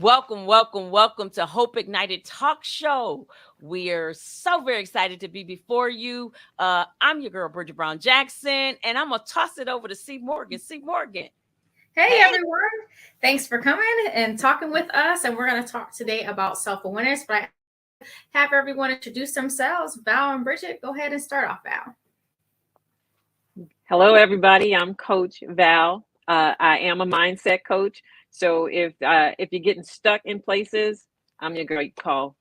Welcome, welcome, welcome to Hope Ignited Talk Show. We're so very excited to be before you. I'm your girl, Bridget Brown Jackson, and I'm going to toss it over to C. Morgan. C. Morgan. Hey everyone, thanks for coming and talking with us. And we're going to talk today about self-awareness, but I have everyone introduce themselves. Val and Bridget, go ahead and start off, Val. Hello, everybody. I'm Coach Val. I am a mindset coach. So if you're getting stuck in places, I'm your great call.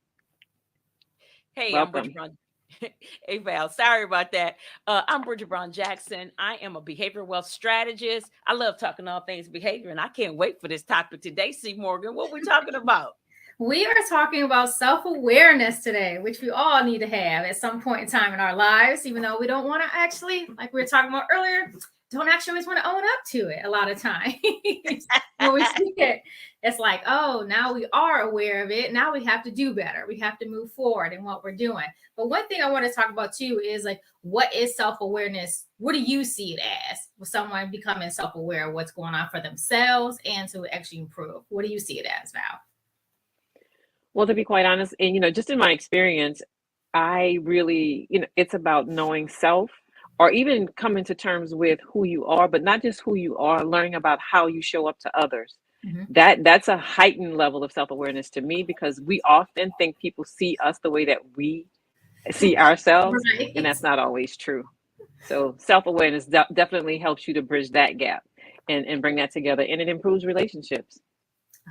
Hey, I'm Bridget Welcome. Brown. Hey, Val, sorry about that. I'm Bridget Brown Jackson. I am a behavioral wealth strategist. I love talking all things behavior, and I can't wait for this topic today, C. Morgan. What we talking about? We are talking about self-awareness today, which we all need to have at some point in time in our lives, even though we don't want to actually, like we were talking about earlier, don't actually always want to own up to it a lot of times. When we see it, it's like, oh, now we are aware of it. Now we have to do better. We have to move forward in what we're doing. But one thing I want to talk about too is like, what is self-awareness? What do you see it as with someone becoming self-aware of what's going on for themselves and to actually improve? What do you see it as, Val? Well, to be quite honest, and just in my experience, I really, it's about knowing self or even coming to terms with who you are, but not just who you are, learning about how you show up to others. Mm-hmm. That's a heightened level of self-awareness to me because we often think people see us the way that we see ourselves, Right. and that's not always true. So self-awareness definitely helps you to bridge that gap and bring that together, and it improves relationships.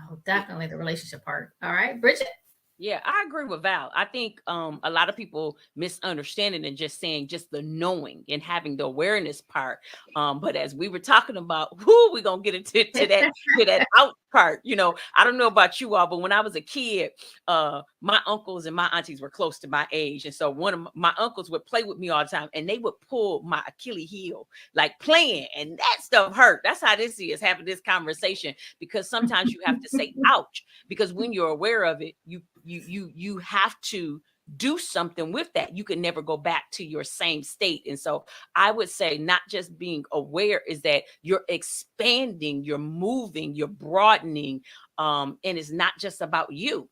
Oh, definitely the relationship part. All right, Bridget. Yeah, I agree with Val. I think a lot of people misunderstand it and just saying just the knowing and having the awareness part. But as we were talking about, we're gonna get into to that out part. I don't know about you all, but when I was a kid, my uncles and my aunties were close to my age, and so one of my uncles would play with me all the time, and they would pull my Achilles heel, like playing, and that stuff hurt. That's how this is having this conversation because sometimes you have to say ouch because when you're aware of it, you have to do something with that. You can never go back to your same state. And so I would say not just being aware is that you're expanding, you're moving, you're broadening, and it's not just about you.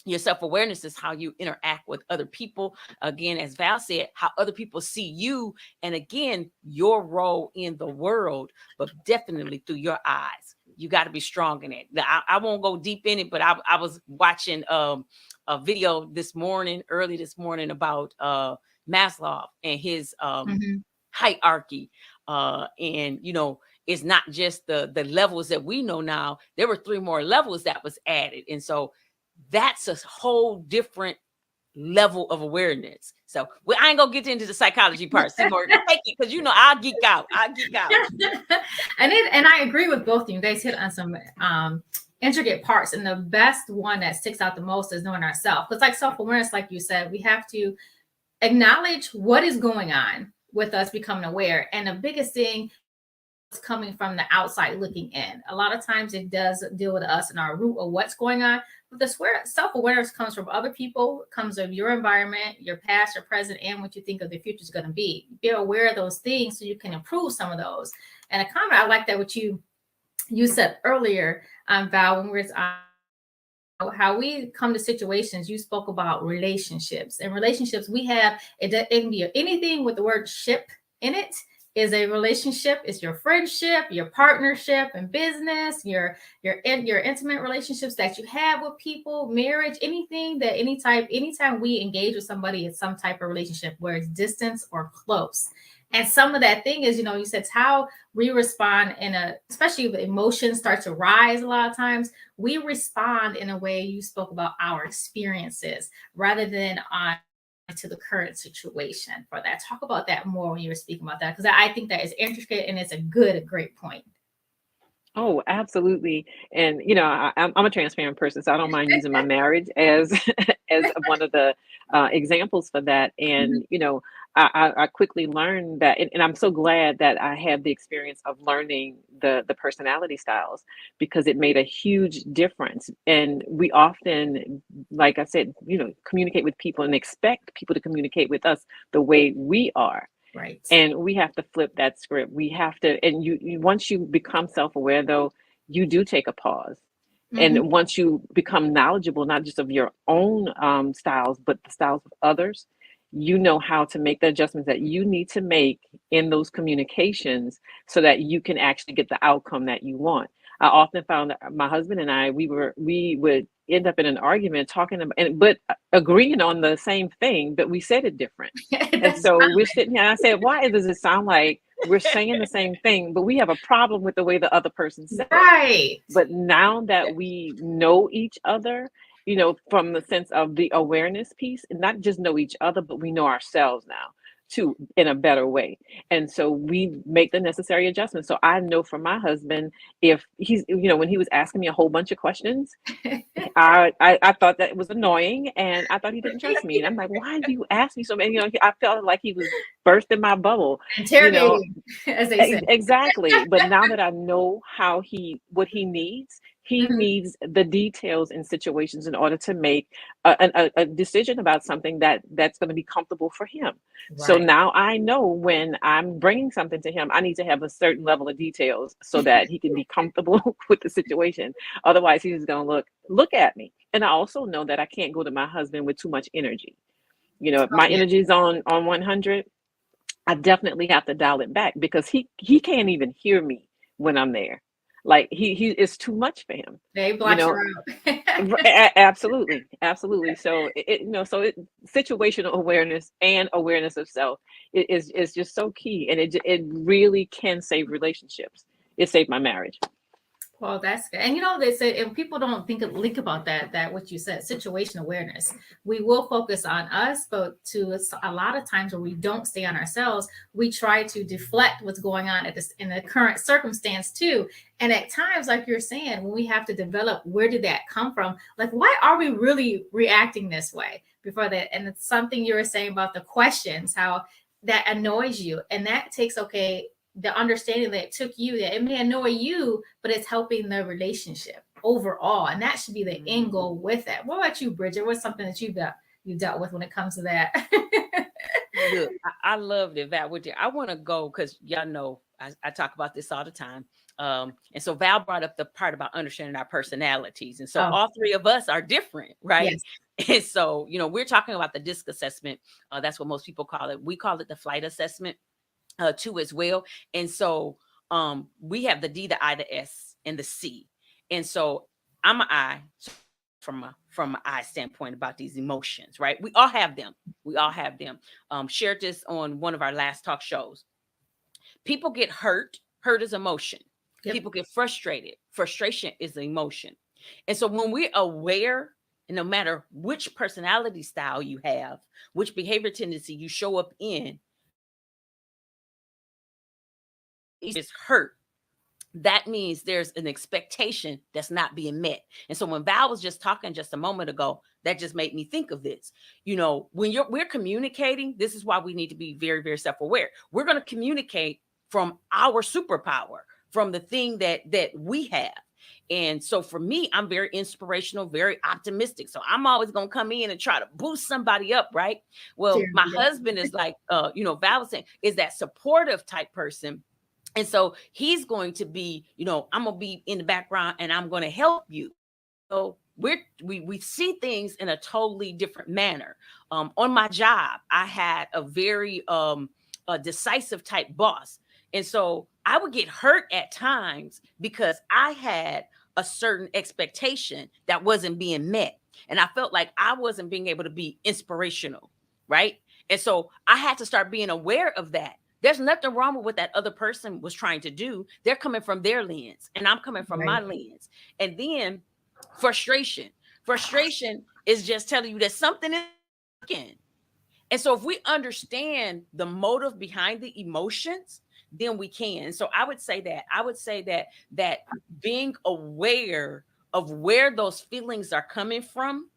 Your self-awareness is how you interact with other people. Again, as Val said, how other people see you, and again, your role in the world, but definitely through your eyes. You got to be strong in it. I won't go deep in it, but I was watching a video early this morning about Maslow and his hierarchy. And it's not just the levels that we know now. There were 3 more levels that was added. And so that's a whole different level of awareness. So I ain't gonna get into the psychology part. Seymour, take it because I'll geek out. And I agree with both of you. You guys hit on some intricate parts, and the best one that sticks out the most is knowing ourselves. It's like self-awareness, like you said, we have to acknowledge what is going on with us becoming aware. And the biggest thing is coming from the outside looking in. A lot of times it does deal with us and our root of what's going on. But the self-awareness comes from other people, comes from your environment, your past, your present, and what you think of the future is going to be. Be aware of those things so you can improve some of those. And a comment I like that what you said earlier, Val, when we were how we come to situations. You spoke about relationships, and relationships we have it can be anything with the word ship in it. Is a relationship, is your friendship, your partnership in business, your intimate relationships that you have with people, marriage, anything that anytime we engage with somebody, it's some type of relationship where it's distance or close. And some of that thing is, you said it's how we respond especially if emotions start to rise a lot of times, we respond in a way you spoke about our experiences rather than on to the current situation for that. Talk about that more when you were speaking about that, because I think that is intricate and it's a great point. Oh, absolutely. And I'm a transparent person, so I don't mind using my marriage as as one of the examples for that. And I quickly learned that, and I'm so glad that I had the experience of learning the personality styles because it made a huge difference. And we often, like I said, communicate with people and expect people to communicate with us the way we are. Right. And we have to flip that script. We have to, and you once you become self-aware, though, you do take a pause Mhm. And once you become knowledgeable, not just of your own styles, but the styles of others, you know how to make the adjustments that you need to make in those communications so that you can actually get the outcome that you want. I often found that my husband and I, we would end up in an argument talking about, but agreeing on the same thing, but we said it different. And That's so we're sitting here, and I said, why does it sound like we're saying the same thing, but we have a problem with the way the other person said it? right. But now that we know each other, from the sense of the awareness piece, and not just know each other, but we know ourselves now too in a better way. And so we make the necessary adjustments. So I know for my husband, if he's, when he was asking me a whole bunch of questions, I thought that was annoying, and I thought he didn't trust me. And I'm like, why do you ask me so many? I felt like he was bursting my bubble, you know, Interrogating, as they say. Exactly. But now that I know what he Mhm. needs the details in situations in order to make a decision about something that's going to be comfortable for him. So Right. now I know when I'm bringing something to him, I need to have a certain level of details so that he can be comfortable with the situation. Otherwise, he's just going to look at me. And I also know that I can't go to my husband with too much energy. If Oh my yeah. energy is on 100, I definitely have to dial it back because he can't even hear me when I'm there. Like he it's too much for him. They You blot you know, out. Absolutely, absolutely. So situational awareness and awareness of self is just so key, and it really can save relationships. It saved my marriage. Well, that's good. And they say, and people don't think about that what you said, situation awareness. We will focus on us, but a lot of times where we don't stay on ourselves, we try to deflect what's going on in the current circumstance too. And at times, like you're saying, when we have to develop where did that come from? Like, why are we really reacting this way before that? And it's something you were saying about the questions, how that annoys you. And that takes, okay, the understanding that it took you, that it may annoy you, but it's helping the relationship overall. And that should be the end goal with it. What about you, Bridget? What's something that you dealt with when it comes to that? Look, I love it, Val. With you, I want to go because y'all know I talk about this all the time. And so Val brought up the part about understanding our personalities, and so Oh, all three of us are different, right? yes. And so we're talking about the DISC assessment. That's what most people call it. We call it the flight assessment too as well. And so we have the D, the I, the S, and the C. And so I'm an I from an I standpoint about these emotions, right? We all have them. We all have them. Shared this on one of our last talk shows. People get hurt. Hurt is emotion. Yep. People get frustrated. Frustration is emotion. And so when we're aware, and no matter which personality style you have, which behavior tendency you show up in, is hurt, that means there's an expectation that's not being met. And so when Val was just talking just a moment ago, that just made me think of this. When we're communicating, this is why we need to be very, very self-aware. We're going to communicate from our superpower, from the thing that we have. And so for me, I'm very inspirational, very optimistic. So I'm always going to come in and try to boost somebody up, right? Well, my Cheerleader. husband is like, Val was saying, is that supportive type person. And so he's going to be, I'm going to be in the background and I'm going to help you. So we see things in a totally different manner. On my job, I had a very a decisive type boss. And so I would get hurt at times because I had a certain expectation that wasn't being met. And I felt like I wasn't being able to be inspirational, right? And so I had to start being aware of that. There's nothing wrong with what that other person was trying to do. They're coming from their lens and I'm coming from my Right. lens. And then frustration. Frustration is just telling you that something is working. And so if we understand the motive behind the emotions, then we can. And so I would say that being aware of where those feelings are coming from,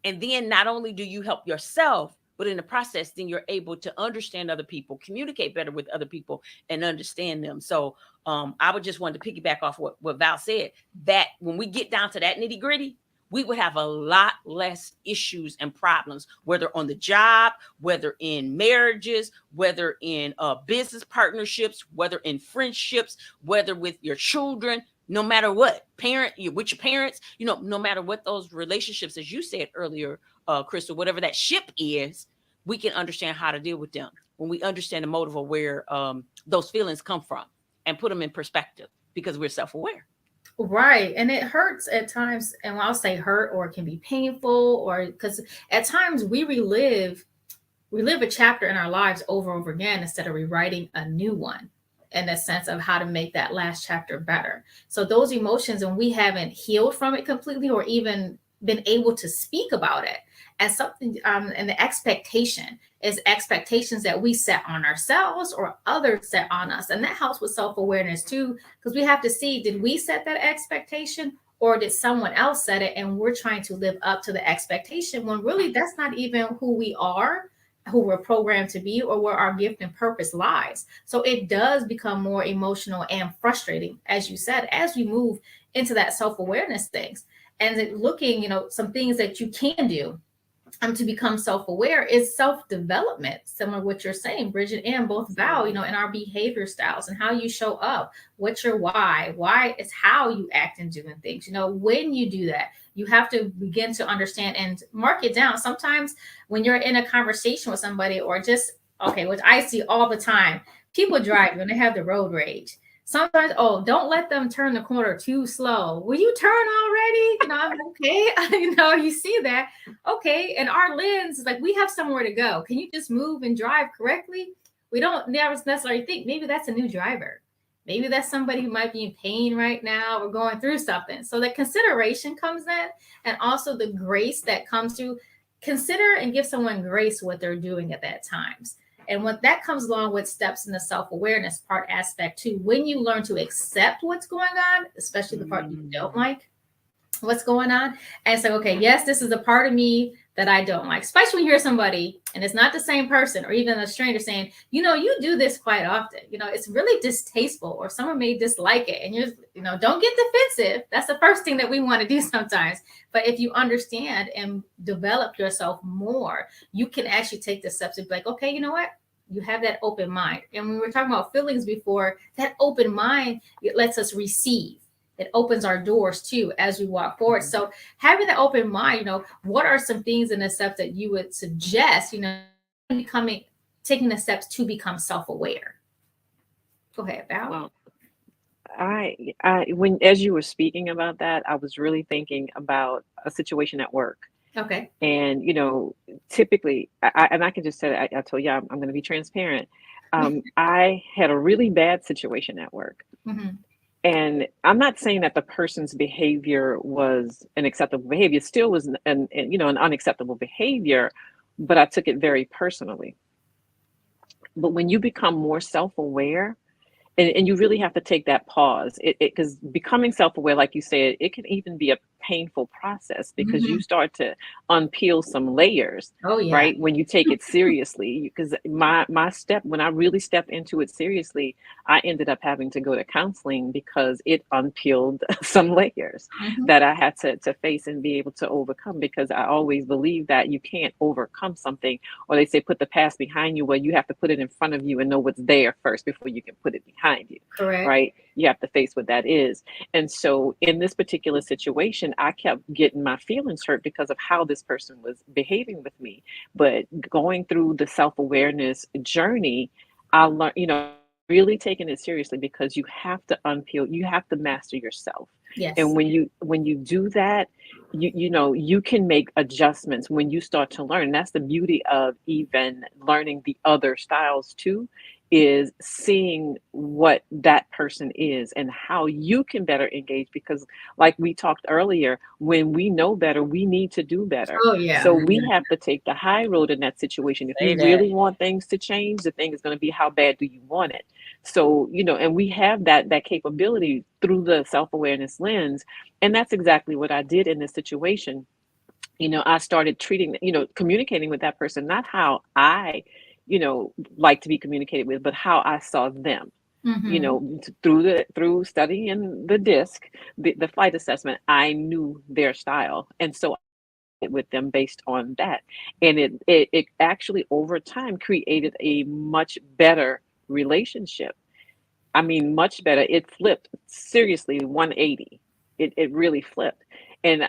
and then not only do you help yourself, but in the process, then you're able to understand other people, communicate better with other people, and understand them. So I would just want to piggyback off what Val said, that when we get down to that nitty gritty, we would have a lot less issues and problems, whether on the job, whether in marriages, whether in business partnerships, whether in friendships, whether with your children. no matter what with your parents, no matter what those relationships, as you said earlier, Crystal, whatever that ship is, we can understand how to deal with them when we understand the motive of where those feelings come from and put them in perspective because we're self-aware. Right. And it hurts at times. And I'll say hurt, or it can be painful, or because at times we live a chapter in our lives over and over again instead of rewriting a new one, in the sense of how to make that last chapter better. So those emotions, and we haven't healed from it completely or even been able to speak about it as something, and the expectation is expectations that we set on ourselves or others set on us. And that helps with self-awareness too, because we have to see, did we set that expectation, or did someone else set it and we're trying to live up to the expectation when really that's not even who we are, who we're programmed to be, or where our gift and purpose lies. So it does become more emotional and frustrating, as you said, as we move into that self-awareness things, and looking, some things that you can do to become self-aware is self-development, similar to what you're saying, Bridget and both Val, in our behavior styles and how you show up. What's your why is how you act and doing things. When you do that, you have to begin to understand and mark it down. Sometimes when you're in a conversation with somebody, or just, okay, which I see all the time, people drive when they have the road rage. Sometimes, oh, don't let them turn the corner too slow. Will you turn already? I'm okay. You see that. Okay. And our lens is like, we have somewhere to go. Can you just move and drive correctly? We don't never necessarily think maybe that's a new driver. Maybe that's somebody who might be in pain right now or going through something. So the consideration comes in, and also the grace that comes to consider and give someone grace what they're doing at that times. And what that comes along with steps in the self-awareness part aspect too. When you learn to accept what's going on, especially the part you don't like, what's going on, and say, okay, yes, this is a part of me that I don't like. Especially when you hear somebody, and it's not the same person, or even a stranger saying, you do this quite often. It's really distasteful, or someone may dislike it, and don't get defensive. That's the first thing that we want to do sometimes. But if you understand and develop yourself more, you can actually take the steps to be like, okay, you know what? You have that open mind. And we were talking about feelings before, that open mind, it lets us receive. It opens our doors too as we walk forward. So having that open mind, what are some things and the steps that you would suggest, taking the steps to become self-aware? Go ahead, Val. Well, when as you were speaking about that, I was really thinking about a situation at work. Okay. And typically, and I can just say, I told you I'm going to be transparent. I had a really bad situation at work. Mm-hmm. And I'm not saying that the person's behavior was an acceptable behavior. It still was an unacceptable behavior, but I took it very personally. But when you become more self-aware, and you really have to take that pause, because becoming self-aware, like you said, it can even be a painful process, because you start to unpeel some layers. Oh, yeah. Right, when you take it seriously. Because my step, when I really stepped into it seriously, I ended up having to go to counseling, because it unpeeled some layers that I had to face and be able to overcome. Because I always believe that you can't overcome something, or they say put the past behind you. Well, you have to put it in front of you and know what's there first before you can put it behind you. Correct. Right, you have to face what that is. And so in this particular situation, I kept getting my feelings hurt because of how this person was behaving with me. But going through the self-awareness journey, I learned, really taking it seriously, because you have to unpeel, you have to master yourself. Yes. And when you do that, you can make adjustments when you start to learn. That's the beauty of even learning the other styles too, is seeing what that person is and how you can better engage. Because like we talked earlier, when we know better, we need to do better. Oh, yeah. So we have to take the high road in that situation. If Say you that. really want things to change, the thing is going to be, how bad do you want it? So, and we have that capability through the self-awareness lens. And that's exactly what I did in this situation. I started communicating with that person, not how I, like to be communicated with, but how I saw them. Through studying the DISC, the flight assessment, I knew their style. And so I did with them based on that. And it actually over time created a much better relationship. I mean, much better. It flipped seriously 180. It really flipped. And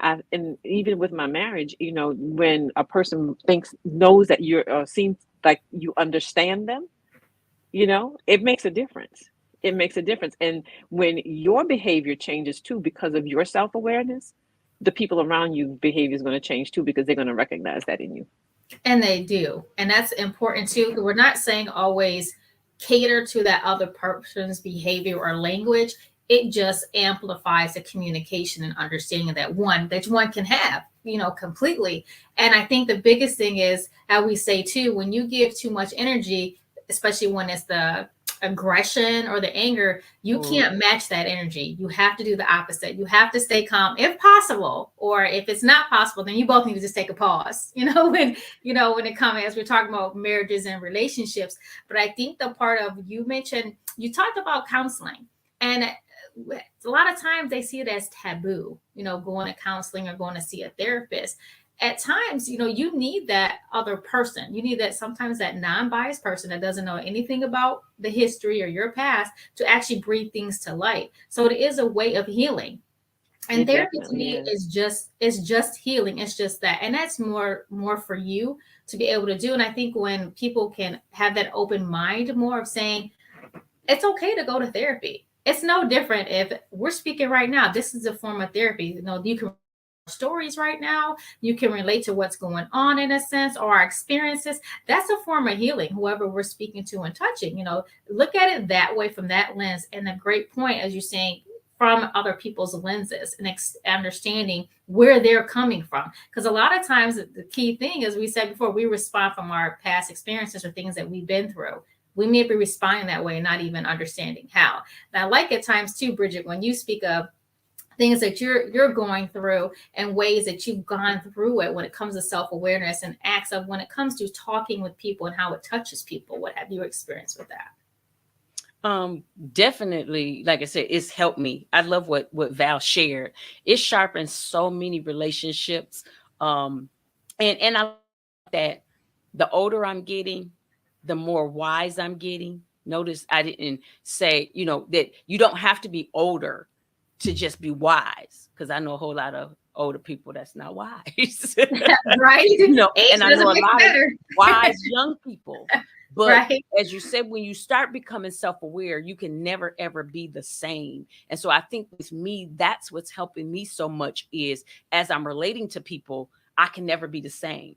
even with my marriage, when a person knows that you're seems like you understand them, it makes a difference. It makes a difference. And when your behavior changes too because of your self-awareness, the people around you behavior is going to change too because they're going to recognize that in you. And they do. And that's important too. We're not saying always cater to that other person's behavior or language. It just amplifies the communication and understanding that one can have, completely. And I think the biggest thing is, how we say too, when you give too much energy, especially when it's the aggression or the anger, you can't match that energy. You have to do the opposite. You have to stay calm if possible, or if it's not possible, then you both need to just take a pause. When it comes, as we're talking about marriages and relationships. But I think the part of, you talked about counseling, and a lot of times they see it as taboo, going to counseling or going to see a therapist. At times, you need that other person. You need sometimes that non-biased person that doesn't know anything about the history or your past to actually bring things to light. So it is a way of healing. And It therapy to definitely me is. is just healing. It's just that. And that's more for you to be able to do. And I think when people can have that open mind more of saying, it's okay to go to therapy. It's no different if we're speaking right now. This is a form of therapy. You can stories right now. You can relate to what's going on in a sense, or our experiences. That's a form of healing, whoever we're speaking to and touching. Look at it that way, from that lens. And a great point, as you're saying, from other people's lenses and understanding where they're coming from. Because a lot of times the key thing, as we said before, we respond from our past experiences or things that we've been through. We may be responding that way, not even understanding how. And I like at times too, Bridget, when you speak of things that you're going through and ways that you've gone through it when it comes to self-awareness, and acts of when it comes to talking with people and how it touches people. What have you experienced with that? Definitely, like I said, it's helped me. I love what Val shared. It sharpens so many relationships. And I that the older I'm getting, the more wise I'm getting. Notice I didn't say, that you don't have to be older to just be wise, because I know a whole lot of older people that's not wise. Right? Age And I doesn't know a make lot of better. wise young people. But Right. as you said, when you start becoming self-aware, you can never ever be the same. And so I think with me, that's what's helping me so much, is as I'm relating to people, I can never be the same.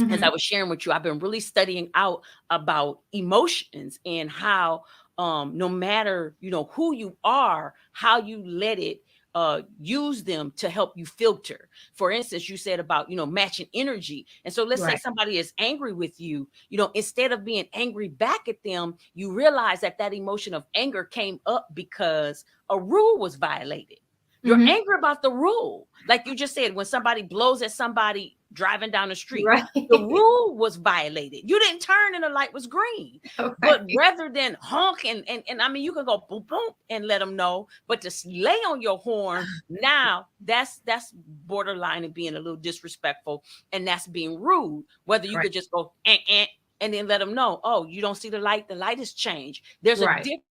As I Mm-hmm. was sharing with you, I've been really studying out about emotions and how no matter who you are, how you let it use them to help you filter. For instance, you said about matching energy. And so let's say Right. somebody is angry with you, instead of being angry back at them, you realize that emotion of anger came up because a rule was violated. You're Mm-hmm. angry about the rule. Like you just said, when somebody blows at somebody driving down the street, Right. the rule was violated. You didn't turn and the light was green. But Right. rather than honk and I mean, you can go boom boom and let them know, but to lay on your horn, now that's borderline and being a little disrespectful, and that's being rude. Whether you Right. could just go and then let them know, oh, you don't see the light has changed. There's a Right. difference.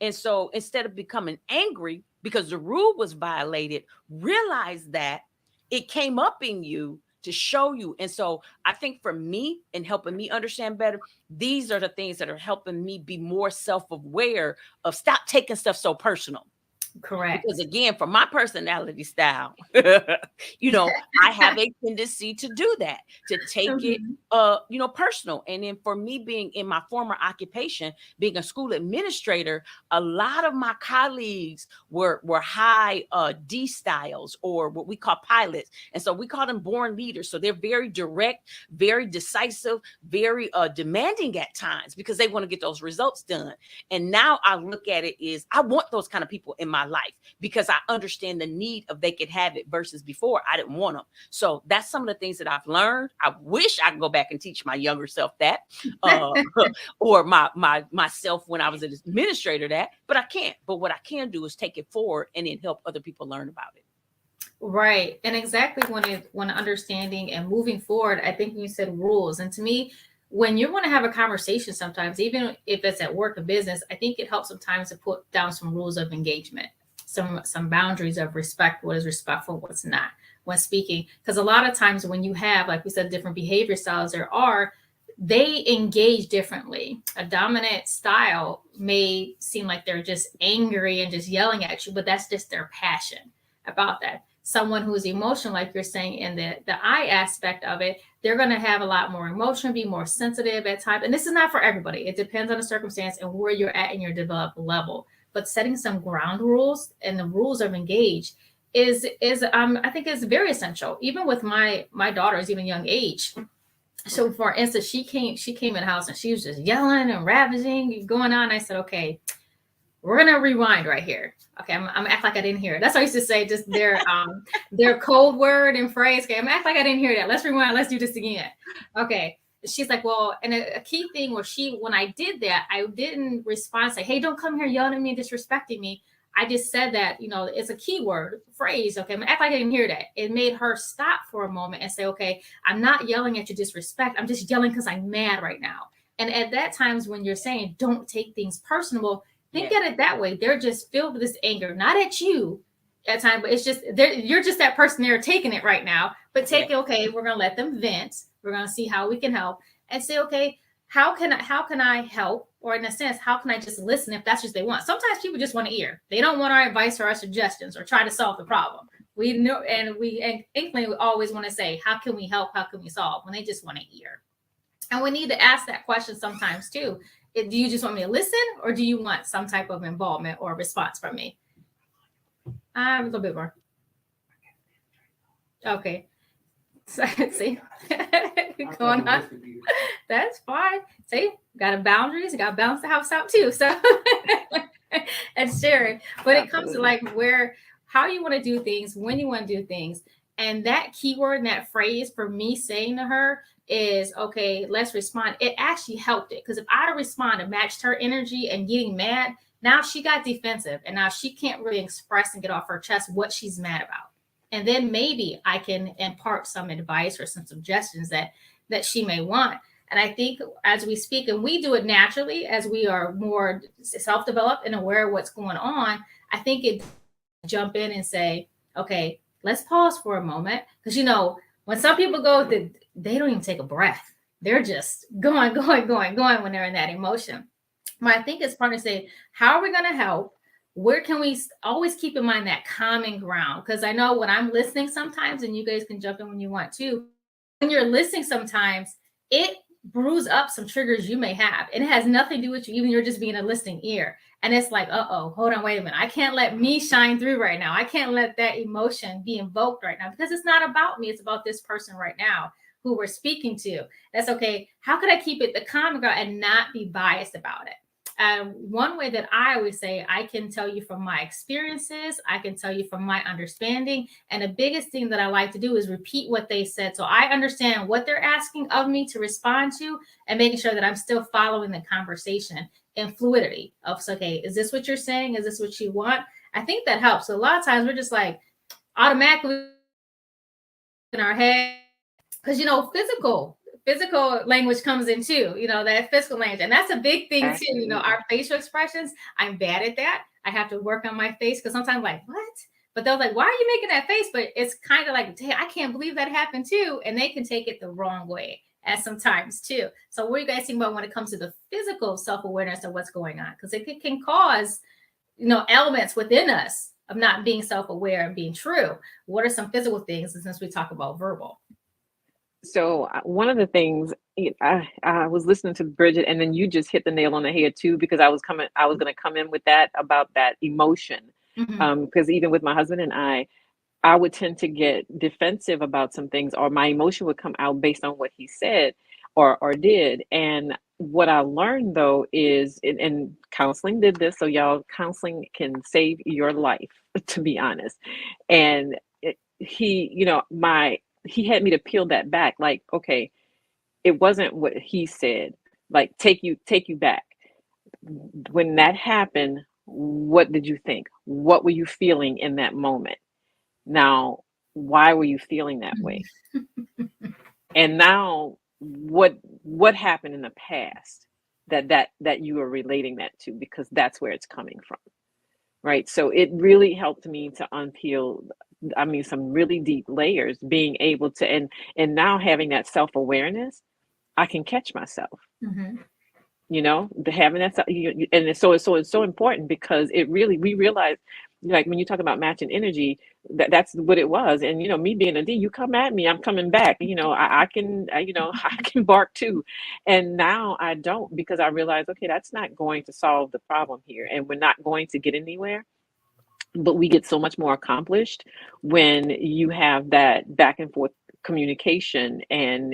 And so instead of becoming angry because the rule was violated, realize that it came up in you to show you. And so I think for me, and helping me understand better, these are the things that are helping me be more self-aware of stop taking stuff so personal. Because Correct. again, for my personality style, I have a tendency to do that, to take it Mhm. personal. And then for me, being in my former occupation, being a school administrator, a lot of my colleagues were high D styles, or what we call pilots. And so we call them born leaders. So they're very direct, very decisive, very demanding at times, because they want to get those results done. And now I look at it is, I want those kind of people in my life, because I understand the need of they could have it, versus before I didn't want them. So that's some of the things that I've learned. I wish I could go back and teach my younger self that, uh, or my myself when I was an administrator that, but I can't. But what I can do is take it forward and then help other people learn about it. Right. And exactly when understanding and moving forward, I think you said rules. And to me, when you want to have a conversation, sometimes, even if it's at work or business, I think it helps sometimes to put down some rules of engagement, some boundaries of respect, what is respectful, what's not when speaking. Because a lot of times when you have, like we said, different behavior styles, they engage differently. A dominant style may seem like they're just angry and just yelling at you, but that's just their passion about that. Someone who is emotional, like you're saying, in the I aspect of it, they're going to have a lot more emotion, be more sensitive at times. And this is not for everybody. It depends on the circumstance and where you're at in your developed level. But setting some ground rules and the rules of engage is I think is very essential. Even with my daughters, even young age. So for instance, she came in the house and she was just yelling and ravaging, going on. I said, okay, we're gonna rewind right here. Okay, I'm act like I didn't hear it. That's what I used to say, just their code word and phrase. Okay, I'm act like I didn't hear that. Let's rewind. Let's do this again. Okay. She's like, well, and a key thing was when I did that, I didn't respond, say, hey, don't come here yelling at me, disrespecting me. I just said that, it's a keyword phrase. Okay, I'm gonna act like I didn't hear that. It made her stop for a moment and say, okay, I'm not yelling at you disrespect. I'm just yelling because I'm mad right now. And at that times when you're saying don't take things personal, think at it that way. They're just filled with this anger, not at you at times, but it's just you're just that person there taking it right now. But take it, okay, we're gonna let them vent. We're gonna see how we can help and say, okay, how can I help? Or in a sense, how can I just listen if that's what they want? Sometimes people just want to hear. They don't want our advice or our suggestions or try to solve the problem. We know, and we always want to say, how can we help? How can we solve? When they just want to hear. And we need to ask that question sometimes too. Do you just want me to listen, or do you want some type of involvement or response from me? A little bit more. Okay. So, see, going on. That's fine. See, got a boundaries. Got to balance the house out too. So, and sharing. But it comes to like how you want to do things, when you want to do things, and that keyword and that phrase for me saying to her is, okay, let's respond. It actually helped it, because if I'd have responded, matched her energy and getting mad, now she got defensive, and now she can't really express and get off her chest what she's mad about. And then maybe I can impart some advice or some suggestions that she may want. And I think as we speak, and we do it naturally as we are more self-developed and aware of what's going on, I think it jump in and say, okay, let's pause for a moment. Because, when some people go, they don't even take a breath. They're just going when they're in that emotion. But I think it's part to say, how are we going to help? Where can we always keep in mind that common ground? Because I know when I'm listening sometimes, and you guys can jump in when you want to, when you're listening sometimes, it brews up some triggers you may have. And it has nothing to do with you, even you're just being a listening ear. And it's like, hold on, wait a minute. I can't let me shine through right now. I can't let that emotion be invoked right now, because it's not about me. It's about this person right now who we're speaking to. That's okay. How could I keep it the common ground and not be biased about it? One way that I always say, I can tell you from my experiences, I can tell you from my understanding. And the biggest thing that I like to do is repeat what they said. So I understand what they're asking of me to respond to, and making sure that I'm still following the conversation in fluidity of, okay, is this what you're saying? Is this what you want? I think that helps. So a lot of times we're just like automatically in our head, because, physical language comes in too, that physical language. And that's a big thing too. Our facial expressions, I'm bad at that. I have to work on my face, because sometimes I'm like, what? But they're like, why are you making that face? But it's kind of like, hey, I can't believe that happened too. And they can take it the wrong way at sometimes too. So what do you guys think about when it comes to the physical self-awareness of what's going on? Because it can cause, elements within us of not being self-aware and being true. What are some physical things, since we talk about verbal? So one of the things, I was listening to Bridget, and then you just hit the nail on the head too, because I was going to come in with that about that emotion. Because even with my husband and I would tend to get defensive about some things, or my emotion would come out based on what he said or did. And what I learned though is, and counseling did this, so y'all, counseling can save your life, to be honest. And he had me to peel that back. Like, okay, it wasn't what he said. Like, take you back. When that happened, what did you think? What were you feeling in that moment? Now, why were you feeling that way? And now, what what happened in the past that you are relating that to, because that's where it's coming from. Right. So it really helped me to unpeel, I mean, some really deep layers, being able to, and now having that self-awareness, I can catch myself, Mm-hmm. the having that, and it's so important, because it really, we realize, like when you talk about matching energy, that's what it was. And me being a D, you come at me, I'm coming back. I can, I can bark too. And now I don't, because I realize, okay, that's not going to solve the problem here, and we're not going to get anywhere. But we get so much more accomplished when you have that back and forth communication, and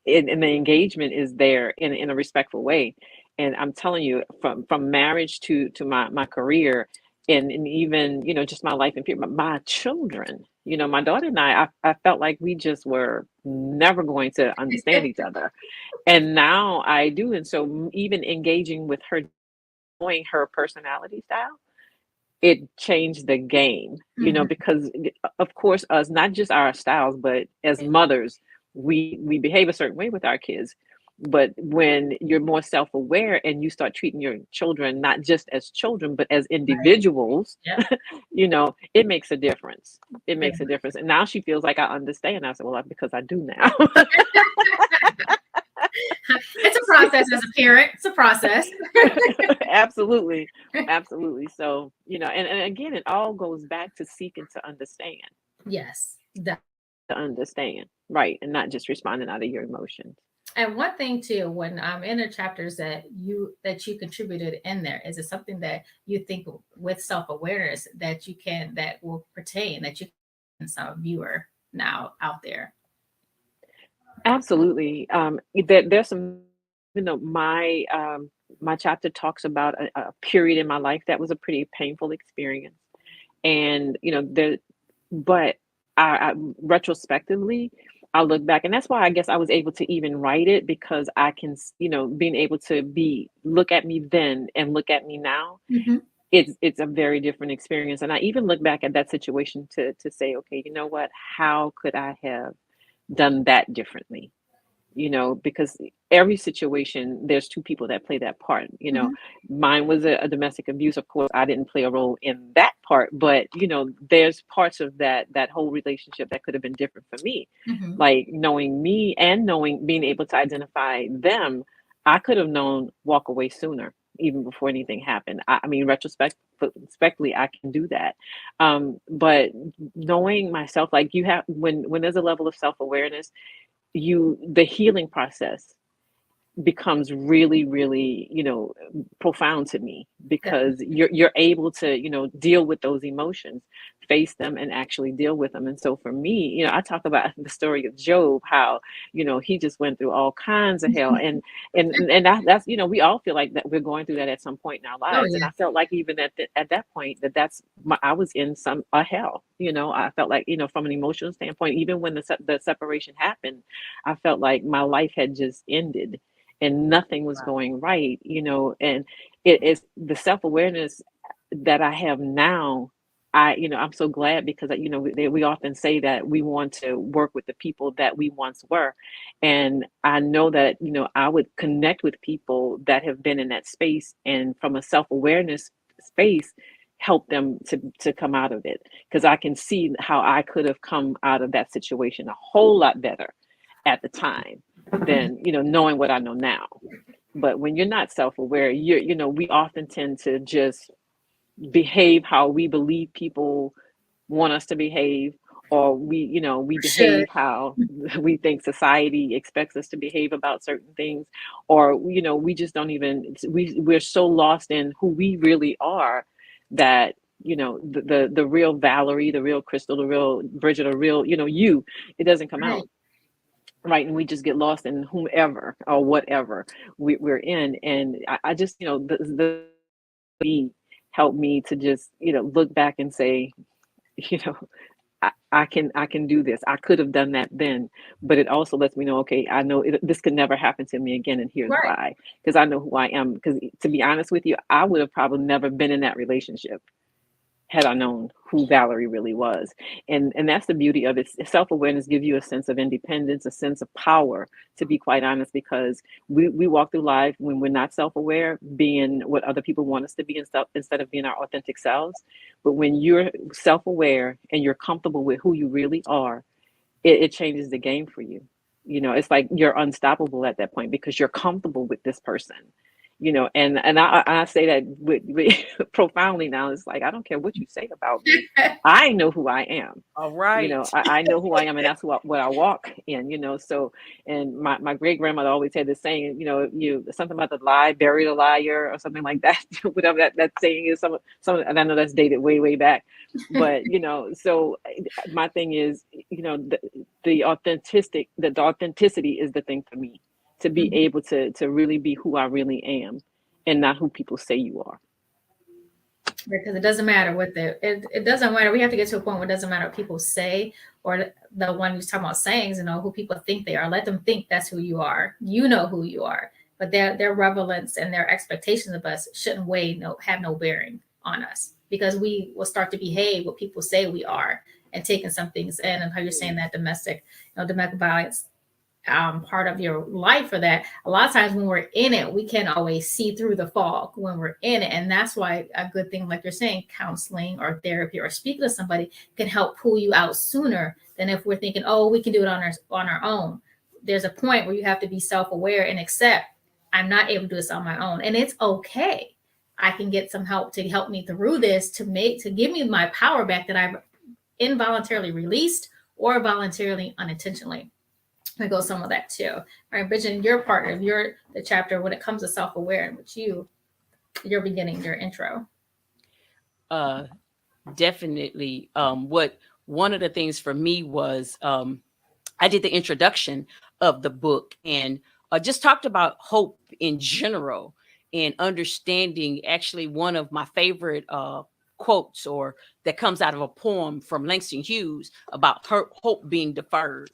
and the engagement is there in a respectful way. And I'm telling you, from marriage to my career, and even just my life and period, my children, my daughter and I felt like we just were never going to understand each other, and now I do. And so even engaging with her, knowing her personality style, it changed the game, Mm-hmm. because of course, us, not just our styles, but as mothers, we behave a certain way with our kids. But when you're more self-aware and you start treating your children not just as children, but as Right. individuals, Yep. it makes a difference. It Yeah. makes a difference. And now she feels like I understand. I said, well, because I do now. It's a process as a parent. It's a process. Absolutely. Absolutely. So, and again, it all goes back to seeking Yes. to understand, right? And not just responding out of your emotions. And one thing too, when in the chapters that you contributed in there, is it something that you think with self-awareness that will pertain, that you can some viewer now out there? Absolutely. There's some, my chapter talks about a period in my life that was a pretty painful experience. And, but retrospectively, I look back, and that's why I guess I was able to even write it, because I can, being able to look at me then and look at me now, Mm-hmm. it's a very different experience. And I even look back at that situation to say, okay, you know what, how could I have done that differently? Because every situation, there's two people that play that part. Mm-hmm. Mine was a domestic abuse. Of course, I didn't play a role in that part, but there's parts of that whole relationship that could have been different for me. Mm-hmm. Like knowing me and being able to identify them, I could have known walk away sooner, even before anything happened. I mean, retrospectively, I can do that. But knowing myself, like you have, when there's a level of self-awareness, the healing process becomes really, really, profound to me, because you're able to, deal with those emotions, face them, and actually deal with them. And so for me, I talk about the story of Job, how, he just went through all kinds of hell. And that's, we all feel like that we're going through that at some point in our Oh lives. And yeah. I felt like even at that point, I was in a hell. I felt like, from an emotional standpoint, even when the separation happened, I felt like my life had just ended and nothing was going right. And it is the self-awareness that I have now. I'm so glad, because we often say that we want to work with the people that we once were. And I know that, I would connect with people that have been in that space, and from a self-awareness space, help them to come out of it, because I can see how I could have come out of that situation a whole lot better at the time than knowing what I know now. But when you're not self-aware, we often tend to just behave how we believe people want us to behave, or we Should. behave how we think society expects us to behave about certain things, or we just don't even, we're so lost in who we really are, that the real Valerie, the real Crystal, the real Bridget, the real it doesn't come Right. out. Right, and we just get lost in whomever or whatever we're in. And I just, the me helped me to just, look back and say, you know I can do this. I could have done that then, but it also lets me know, okay, I know this could never happen to me again, and here's Right. why. Because I know who I am. Because to be honest with you, I would have probably never been in that relationship had I known who Valerie really was. And that's the beauty of it. Self-awareness gives you a sense of independence, a sense of power, to be quite honest, because we walk through life when we're not self-aware, being what other people want us to be and stuff instead of being our authentic selves. But when you're self-aware and you're comfortable with who you really are, it changes the game for you. It's like you're unstoppable at that point because you're comfortable with this person. And I say that with profoundly now. It's like I don't care what you say about me. I know who I am. All right. I know who I am, and that's what I walk in. So, and my great grandmother always had this saying. You something about the lie, bury the liar, or something like that. Whatever that saying is. Some, and I know that's dated way back. But so my thing is, the authenticity is the thing for me, to be able to really be who I really am and not who people say you are. Because it doesn't matter what it doesn't matter. We have to get to a point where it doesn't matter what people say, or the one who's talking about sayings, who people think they are. Let them think that's who you are. You know who you are. But their relevance and their expectations of us shouldn't have no bearing on us, because we will start to behave what people say we are, and taking some things in. And how you're saying that domestic violence part of your life, for that, a lot of times when we're in it, we can't always see through the fog when we're in it. And that's why a good thing, like you're saying, counseling or therapy or speaking to somebody can help pull you out sooner than if we're thinking, oh, we can do it on our own. There's a point where you have to be self-aware and accept, I'm not able to do this on my own, and it's okay. I can get some help to help me through this, to give me my power back that I've involuntarily released or voluntarily unintentionally. I go some of that too. All right, Bridget, your part of the chapter when it comes to self-aware, which your beginning, your intro. Definitely. What one of the things for me was I did the introduction of the book and just talked about hope in general and understanding. Actually, one of my favorite quotes or that comes out of a poem from Langston Hughes about hope being deferred.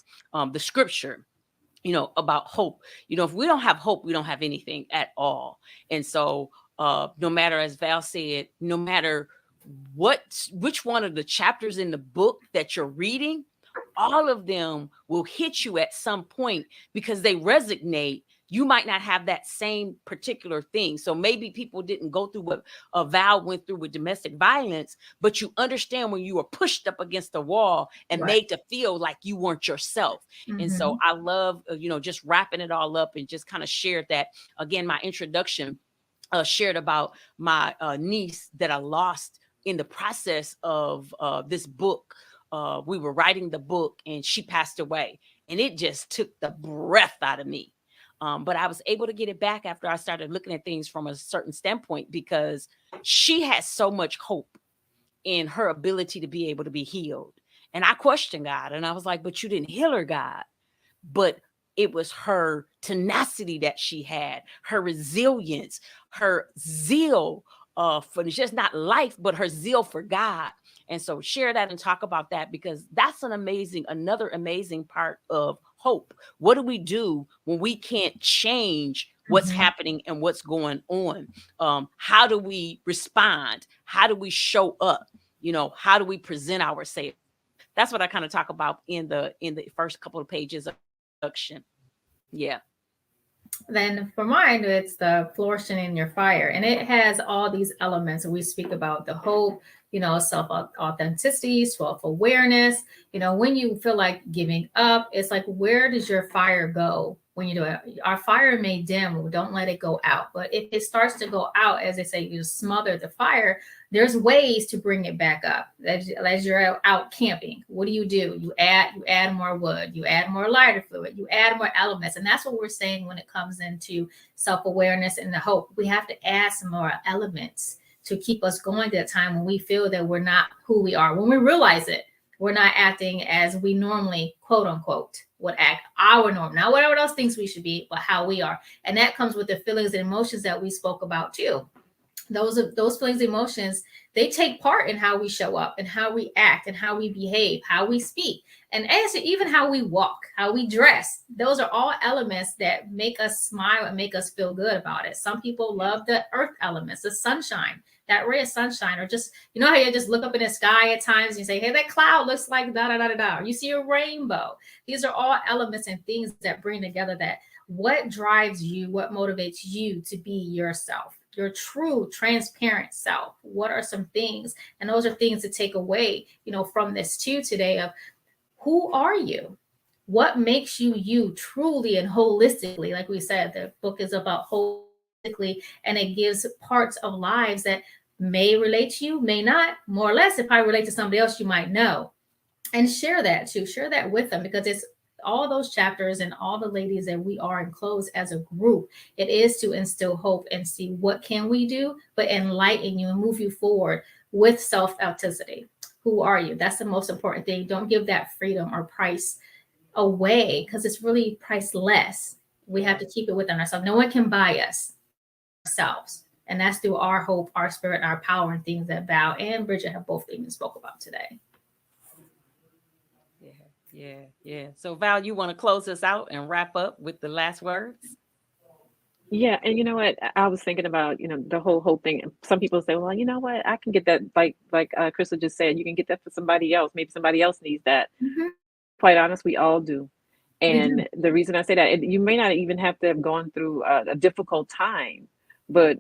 The scripture, about hope. If we don't have hope, we don't have anything at all. And so no matter, as Val said, no matter which one of the chapters in the book that you're reading, all of them will hit you at some point because they resonate. You might not have that same particular thing. So maybe people didn't go through what Val went through with domestic violence, but you understand when you were pushed up against the wall and made to feel like you weren't yourself. Mm-hmm. And so I love, just wrapping it all up and just kind of shared that. Again, my introduction shared about my niece that I lost in the process of this book. We were writing the book and she passed away, and it just took the breath out of me. But I was able to get it back after I started looking at things from a certain standpoint, because she had so much hope in her ability to be able to be healed. And I questioned God, and I was like, but you didn't heal her, God. But it was her tenacity that she had, her resilience, her zeal for just not life, but her zeal for God. And so share that and talk about that, because that's another amazing part of hope. What do we do when we can't change what's happening and what's going on? How do we respond? How do we show up? How do we present ourselves? That's what I kind of talk about in the first couple of pages of introduction. Yeah. Then for mine, it's the flourishing in your fire. And it has all these elements. And we speak about the hope, self-authenticity, self-awareness. When you feel like giving up, it's like, where does your fire go when you do it? Our fire may dim. Don't let it go out. But if it starts to go out, as they say, you smother the fire, there's ways to bring it back up. As you're out camping, what do? You add more wood, you add more lighter fluid, you add more elements. And that's what we're saying when it comes into self-awareness and the hope. We have to add some more elements to keep us going to that time when we feel that we're not who we are. When we realize it, we're not acting as we normally, quote unquote, would act, our norm. Not whatever else thinks we should be, but how we are. And that comes with the feelings and emotions that we spoke about too. Those feelings and emotions, they take part in how we show up and how we act and how we behave, how we speak, and even how we walk, how we dress. Those are all elements that make us smile and make us feel good about it. Some people love the earth elements, the sunshine. that ray of sunshine, or just, you know how you just look up in the sky at times and you say, hey, that cloud looks like da da da da da. Or you see a rainbow. These are all elements and things that bring together that what drives you, what motivates you to be yourself, your true transparent self. What are some things? And those are things to take away, from this too today of who are you? What makes you you truly and holistically? Like we said, the book is about holistically, and it gives parts of lives that may relate to you, may not, more or less. If I relate to somebody else, you might know. And share that too. Share that with them, because it's all those chapters and all the ladies that we are enclosed as a group. It is to instill hope and see what can we do, but enlighten you and move you forward with self-authenticity. Who are you? That's the most important thing. Don't give that freedom or price away, because it's really priceless. We have to keep it within ourselves. No one can buy us ourselves. And that's through our hope, our spirit, our power, and things that Val and Bridget have both even spoke about today. Yeah. So Val, you want to close us out and wrap up with the last words? Yeah, and you know what? I was thinking about, the whole thing. Some people say, well, you know what? I can get that, like Crystal just said, you can get that for somebody else. Maybe somebody else needs that. Mm-hmm. Quite honest, we all do. And the reason I say that, you may not even have to have gone through a difficult time, but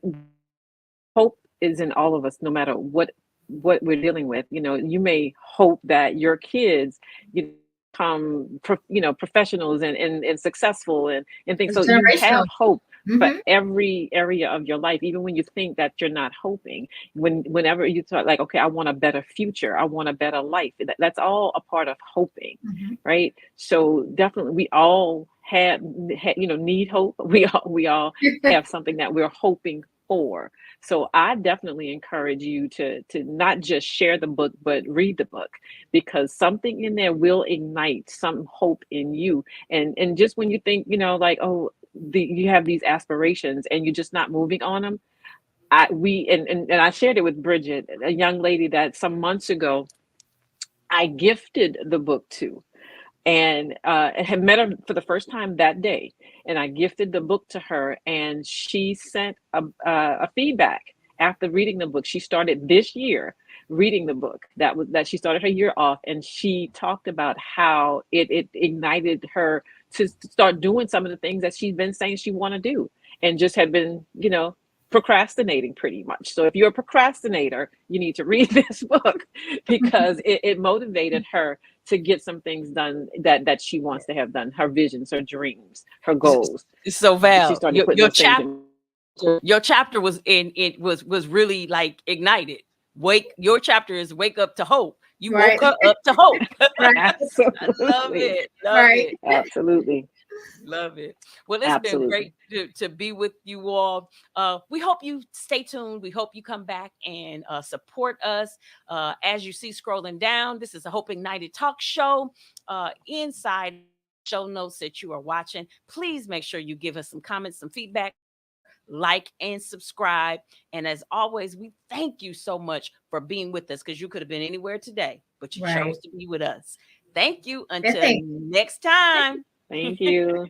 hope is in all of us, no matter what we're dealing with. You may hope that your kids, become professionals and successful and things. It's So you have generational. hope for Mhm. every area of your life, even when you think that you're not hoping. Whenever you thought, like, okay, I want a better future, I want a better life, that's all a part of hoping. Mhm. Right? So definitely we all need hope. We all have something that we're hoping for. So I definitely encourage you to not just share the book, but read the book, because something in there will ignite some hope in you. And just when you think, like, oh, you have these aspirations and you're just not moving on them. And I shared it with Bridget, a young lady that some months ago I gifted the book to, and had met her for the first time that day. And I gifted the book to her, and she sent a feedback after reading the book. She started this year reading the book. That she started her year off, and she talked about how it ignited her to start doing some of the things that she's been saying she want to do, and just had been, procrastinating pretty much. So if you're a procrastinator, you need to read this book, because it motivated her to get some things done that she wants to have done, her visions, her dreams, her goals. So She Val, started putting those things in. your chapter was really like ignited. Your chapter is wake up to hope. You Right. woke her up to hope. Right. Absolutely. I love it. Right. Absolutely. Love it. Well, it's been Absolutely. great to be with you all. We hope you stay tuned. We hope you come back and support us. As you see scrolling down, this is a Hope Ignited talk show. Inside show notes that you are watching, please make sure you give us some comments, some feedback, like and subscribe. And as always, we thank you so much for being with us, because you could have been anywhere today, but you chose to be with us. Thank you. Until next time. Thank you.